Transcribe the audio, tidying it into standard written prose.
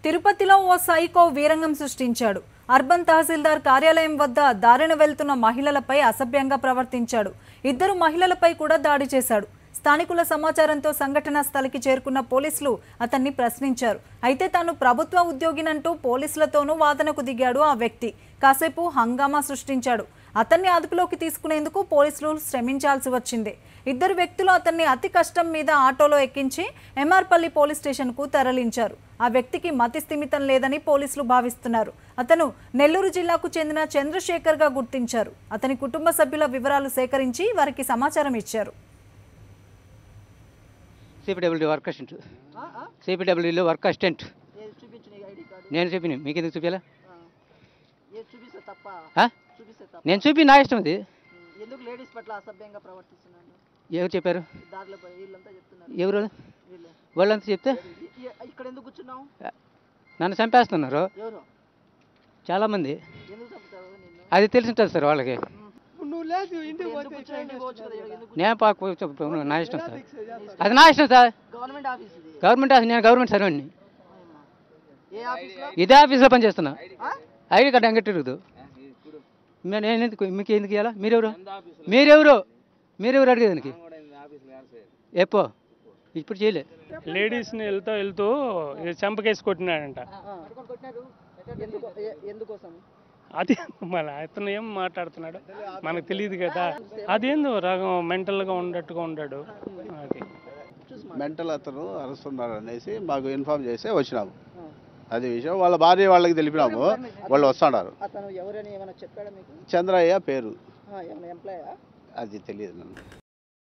తిరుపతిలో ఓ సైకో వీరంగం సృష్టించాడు. అర్బన్ తహసీల్దార్ కార్యాలయం వద్ద దారిన వెళ్తున్న మహిళలపై అసభ్యంగా ప్రవర్తించాడు. ఇద్దరు మహిళలపై కూడా దాడి చేశాడు. స్థానికుల సమాచారంతో సంఘటనా స్థలికి చేరుకున్న పోలీసులు అతన్ని ప్రశ్నించారు. అయితే తాను ప్రభుత్వ ఉద్యోగినంటూ పోలీసులతోనూ వాదనకు దిగాడు ఆ వ్యక్తి. కాసేపు హంగామా సృష్టించాడు. అతన్ని అదుపులోకి తీసుకునేందుకు పోలీసులు శ్రమించాల్సి వచ్చింది. ఇద్దరు వ్యక్తులు అతన్ని అతి కష్టం మీద ఆటోలో ఎక్కించి ఎంఆర్పల్లి పోలీస్ స్టేషన్కు తరలించారు. ఆ వ్యక్తికి మతి స్థిమితం లేదని పోలీసులు భావిస్తున్నారు. అతను నెల్లూరు జిల్లాకు చెందిన చంద్రశేఖర్గా గుర్తించారు. అతని కుటుంబ సభ్యుల వివరాలు సేకరించి వారికి సమాచారం ఇచ్చారు. సిపిడబ్ల్యూలో వర్క్ అసిస్టెంట్ నేను చెప్పిన మీకు ఎందుకు చూపించాలా? నేను చూపి నా ఇష్టం అది. ఎవరు చెప్పారు? ఎవరు వాళ్ళంతా చెప్తే నన్ను చంపేస్తున్నారు చాలామంది. అది తెలిసి ఉంటుంది సార్ వాళ్ళకి. నేను నా ఇష్టం సార్, అది నా ఇష్టం సార్. గవర్నమెంట్ ఆఫీస్, నేను గవర్నమెంట్ సర్వెంట్ని. ఇదే ఆఫీస్లో పనిచేస్తున్నా. ఐడి కార్డు ఎంగ తిరుగుతూ నేను ఎందుకు మీకు ఎందుకు ఇవ్వాలా? మీరెవరు అడిగేదానికి? ఎప్పో ఇప్పుడు చేయలే. లేడీస్ని వెళ్తూ చంపకేసి కొట్టినాడంట. అది మళ్ళీ అతను ఏం మాట్లాడుతున్నాడు మనకు తెలియదు కదా. అదేందో రకం మెంటల్గా ఉన్నట్టుగా ఉన్నాడు. అది మెంటల్ అతను అరుస్తున్నాడు అనేసి మాకు ఇన్ఫార్మ్ చేసి వచ్చినాము. అది విషయం వాళ్ళ భార్య వాళ్ళకి తెలిపినాము. వాళ్ళు వస్తున్నారు. చంద్రయ్య పేరు, అది తెలియదు నన్ను.